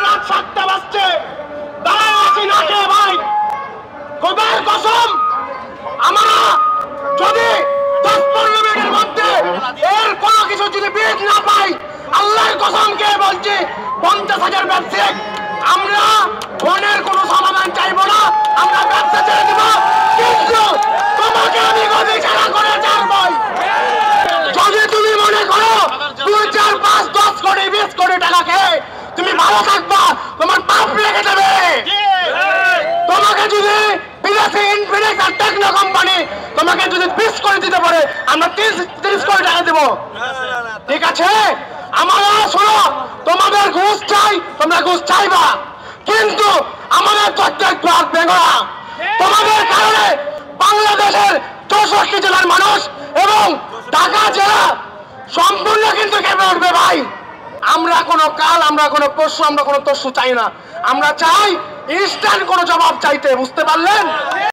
রাত 7টা বাজছে, দাঁড়ায় আছি না কে ভাই? খোদার কসম, আমরা যদি 10-15 মিনিটের মধ্যে এর কোনো কিছু যদি বিট না পাই, আল্লাহর কসম কে বলছি 50,000 ব্যবসায়িক আমরা ফোনের কোনো সমাধান চাইবো না, আমরা ব্যবসা ছেড়ে দিব। কিন্তু তোমাকে আমি গদি ছাড়া করে ছাড়বই। যদি তুমি মনে করো 2, 4, 5, 10 কোটি 20 কোটি টাকা খেয়ে তুমি ভালো থাকবা, তোমার পাপ লেগে যাবে। তোমাকে যদি বিদেশি ইনফিনিক্স আর টেকনো কোম্পানি তোমাকে যদি 20 কোটি দিতে পারে, আমরা 30 কোটি টাকা দেবো, ঠিক আছে? আমরা শোনো, তোমাদের ঘুষ চাই, তোমরা ঘুষ চাইবা, কিন্তু আমাদের প্রত্যেক ভাগ বেঙ্গলা তোমাদের কারণে বাংলাদেশের 64 জেলার মানুষ এবং ঢাকা জেলা সম্পূর্ণ কিন্তু কেঁপে উঠবে ভাই। আমরা কোনো কাল, আমরা কোনো পরশু, আমরা কোনো তরশু চাই না। আমরা চাই ইনস্ট্যান্ট কোনো জবাব চাইতে, বুঝতে পারলেন?